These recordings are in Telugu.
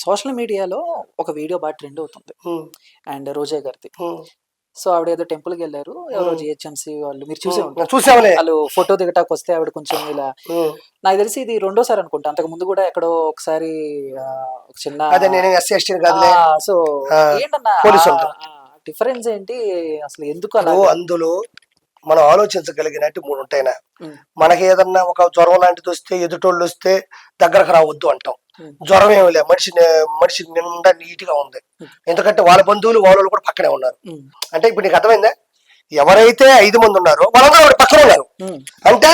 సోషల్ మీడియాలో ఒక వీడియో బాగా ట్రెండ్ అవుతుంది. అండ్ రోజా గారిది. సో ఆవిడ ఏదో టెంపుల్కి వెళ్ళారు. ఎవరో జిహెచ్ఎంసీ వాళ్ళు, మీరు చూసే ఉంటారు. చూసాంలే. వాళ్ళు ఫోటో దిగటానికి వస్తే ఆవిడ కొంచెం ఇలా, నాకు తెలిసి ఇది రెండోసారి అనుకుంటా. అంతకు ముందు కూడా ఎక్కడో ఒకసారి ఒక చిన్న సో ఏంటన్నా డిఫరెన్స్ ఏంటి అసలు, ఎందుకు అలా? అందులో మనం ఆలోచించగలిగినట్టు 3 ఉంటాయినా. మనకి ఏదన్నా ఒక జ్వరం లాంటిది వస్తే, ఎదుటోళ్ళు వస్తే దగ్గరకు రావద్దు అంటాం. జ్వరం ఏమి లే, మనిషి నిండా నీట్ గా ఉంది. ఎందుకంటే వాళ్ళ బంధువులు వాళ్ళు కూడా పక్కనే ఉన్నారు. అంటే ఇప్పుడు నీకు అర్థమైందా, ఎవరైతే 5 మంది ఉన్నారో వాళ్ళందరూ ఆవిడ పక్కన ఉన్నారు. అంటే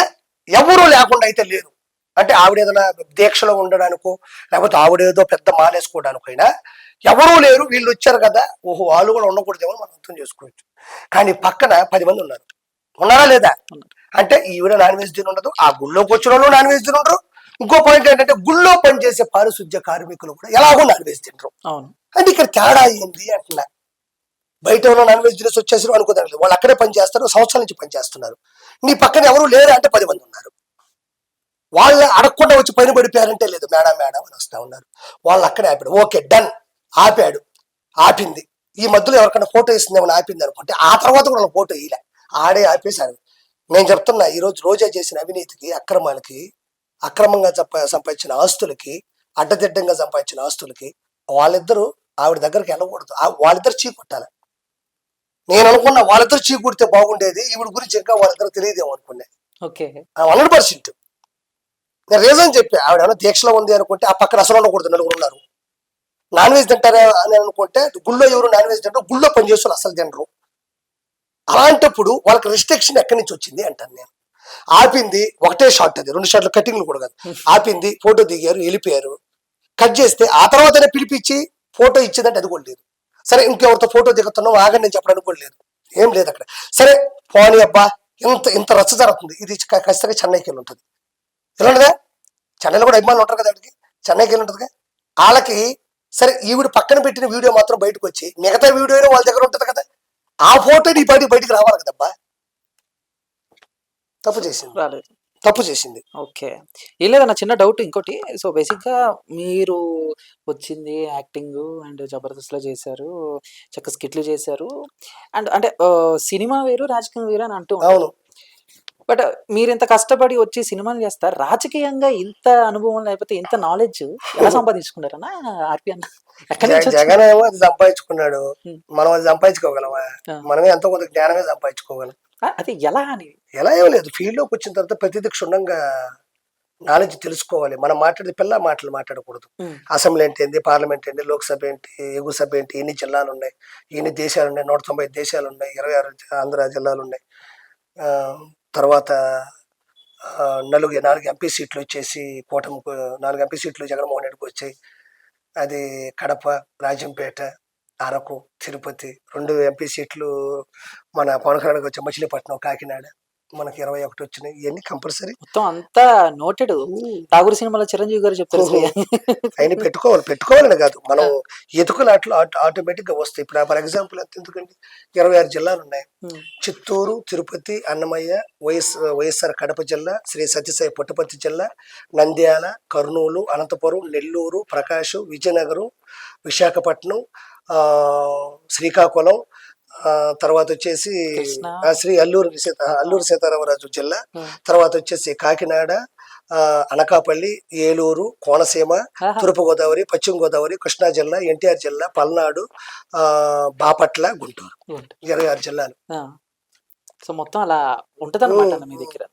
ఎవరు లేకుండా అయితే లేదు. అంటే ఆవిడ ఏదైనా దీక్షలో ఉండడానికో, లేకపోతే ఆవిడ ఏదో పెద్ద మానేసుకోవడానికైనా ఎవరూ లేరు. వీళ్ళు వచ్చారు కదా, ఓహో వాళ్ళు కూడా ఉండకూడదేమో మనం అర్థం చేసుకోవచ్చు. కానీ పక్కన 10 మంది ఉన్నారు. ఉన్నారా లేదా? అంటే ఈవిడ నాన్ వెజ్ తిని ఉండదు, ఆ గుళ్ళోకి వచ్చిన వాళ్ళు నాన్ వెజ్ తిని ఉండరు. ఇంకో పాయింట్ ఏంటంటే, గుళ్ళో పనిచేసే పారిశుద్ధ్య కార్మికులు కూడా ఎలాగో నాన్ వెజ్ తింటారు. అంటే ఇక్కడ తేడా ఏంది అంటున్నా. బయట ఉన్న నాన్ వెజ్ తినేసి వచ్చేసారు అనుకోదాం, వాళ్ళు అక్కడే పనిచేస్తారు, సంవత్సరాల నుంచి పనిచేస్తున్నారు. నీ పక్కన ఎవరు లేరు అంటే 10 మంది ఉన్నారు. వాళ్ళు అడగకుండా వచ్చి పని పడిపోయారంటే లేదు, మేడం మేడం అని వస్తా ఉన్నారు. వాళ్ళు అక్కడే ఆపాడు, ఓకే డన్ ఆపాడు, ఆపింది. ఈ మధ్యలో ఎవరికైనా ఫోటో ఇస్తుందేమని ఆపింది అనుకుంటే, ఆ తర్వాత కూడా ఫోటో ఇలే, ఆడే ఆపేశారు. నేను చెప్తున్నా, ఈరోజు రోజా చేసిన అవినీతికి, అక్రమాలకి, అక్రమంగా సంపాదించిన ఆస్తులకి, అడ్డదిడ్డంగా సంపాదించిన ఆస్తులకి వాళ్ళిద్దరూ ఆవిడ దగ్గరికి వెళ్ళకూడదు. వాళ్ళిద్దరు చీ కొట్టాలి. నేను అనుకున్నా వాళ్ళిద్దరు చీ కొడితే బాగుండేది. ఈవిడ గురించి ఇంకా వాళ్ళిద్దరు తెలియదేమో అనుకున్నా. 100%. నేను రీజన్ చెప్పా, ఆవిడ ఏమైనా దీక్షలో ఉంది అనుకుంటే ఆ పక్కన అసలు ఉండకూడదు, 4 ఉన్నారు. నాన్ వెజ్ తింటారా అని అనుకుంటే, గుళ్ళో ఎవరు నాన్ వెజ్ తింటారు, గుళ్ళో పనిచేస్తారు అసలు తినరు. అలాంటప్పుడు వాళ్ళకి రెస్ట్రిక్షన్ ఎక్కడి నుంచి వచ్చింది అంటాను నేను. ఆపింది ఒకటే షాట్, అది 2 షాట్లు కటింగ్లు కూడా కాదు. ఆపింది, ఫోటో దిగారు, వెళ్ళిపోయారు. కట్ చేస్తే ఆ తర్వాతనే పిలిపించి ఫోటో ఇచ్చేదంటే అది కూడా లేదు. సరే ఇంకెవరితో ఫోటో దిగుతున్నావు ఆగండి నేను చెప్పడానికి కూడా లేదు, ఏం లేదు అక్కడ. సరే పోనీ అబ్బా, ఇంత రచ్చ జరుగుతుంది, ఇది ఖచ్చితంగా చెన్నైకి వెళ్ళి ఉంటుంది. ఎలా చెన్నైలో కూడా అభిమానులు ఉంటారు కదా ఆవిడకి, చెన్నైకి వెళ్ళి ఉంటుందిగా వాళ్ళకి. సరే ఈవిడ పక్కన పెట్టిన వీడియో మాత్రం బయటకు వచ్చి, మిగతా వీడియో వాళ్ళ దగ్గర ఉంటుంది కదా, ఆ ఫోటో నీ బయటికి రావాలి కదబ్బా. తప్పు చేసింది. ఓకే, ఏం లేదన్న చిన్న డౌట్ ఇంకోటి. సో బేసిక్గా మీరు వచ్చింది యాక్టింగ్ అండ్ జబర్దస్త్లో చేశారు, చక్క స్కిట్లు చేశారు. అండ్ అంటే సినిమా వేరు రాజకీయం వేరు అని అంటూ అవును. బట్ మీరు ఇంత కష్టపడి వచ్చి సినిమాలు చేస్తారు, రాజకీయంగా ఇంత అనుభవం లేకపోతే ఇంత నాలెడ్జ్ ఎలా సంపాదించుకున్నారన్నా ఆర్పి అన్న? జగన్ ఏమో అది సంపాదించుకున్నాడు, మనం అది సంపాదించుకోగలమా? మనమే ఎంతో కొంత జ్ఞానమే సంపాదించుకోగలం. అది ఎలా అని? ఎలా ఏం లేదు, ఫీల్డ్లోకి వచ్చిన తర్వాత ప్రతిదీ క్షుణ్ణంగా నాలెడ్జ్ తెలుసుకోవాలి. మనం మాట్లాడేది పిల్ల మాటలు మాట్లాడకూడదు. అసెంబ్లీ అంటే ఏంటి, పార్లమెంట్ ఏంటి, లోక్సభ ఏంటి, ఎగువ సభ ఏంటి, ఎన్ని జిల్లాలు ఉన్నాయి, ఎన్ని దేశాలు ఉన్నాయి, 195 దేశాలు ఉన్నాయి, 26 ఆంధ్ర జిల్లాలు ఉన్నాయి. తర్వాత 4 ఎంపీ సీట్లు వచ్చేసి కూటమికి, 4 ఎంపీ సీట్లు జగన్మోహన్ రెడ్డికి వచ్చాయి. అది కడప, రాజంపేట, అరకు, తిరుపతి. 2 ఎంపీ సీట్లు మన పవన్ కళ్యాణ్కి వచ్చాయి, మచిలీపట్నం, కాకినాడ. మనకి 21 వచ్చినాయి. ఇవన్నీ కంపల్సరీ. మొత్తం అంతా నోటెడ్. ఠాగూర్ సినిమాలో చిరంజీవి గారు చెప్తారు అయినా పెట్టుకోవాలని కాదు, మనం ఎతుకులాట్లు ఆటోమేటిక్ గా వస్తాయి. ఇప్పుడు ఫర్ ఎగ్జాంపుల్ ఎందుకండి 26 జిల్లాలు ఉన్నాయి. చిత్తూరు, తిరుపతి, అన్నమయ్య, వైఎస్ఆర్ కడప జిల్లా, శ్రీ సత్యసాయి పుట్టపర్తి జిల్లా, నంద్యాల, కర్నూలు, అనంతపురం, నెల్లూరు, ప్రకాశం, విజయనగరం, విశాఖపట్నం, శ్రీకాకుళం, తర్వాత వచ్చేసి శ్రీ అల్లూరు సీతారామరాజు జిల్లా, తర్వాత వచ్చేసి కాకినాడ, అనకాపల్లి, ఏలూరు, కోనసీమ, తూర్పుగోదావరి, పశ్చిమ గోదావరి, కృష్ణా జిల్లా, ఎన్టీఆర్ జిల్లా, పల్నాడు, బాపట్ల, గుంటూరు. 26 జిల్లాలు. సో మొత్తం అలా ఉంటదన్నమాట మీ దగ్గర.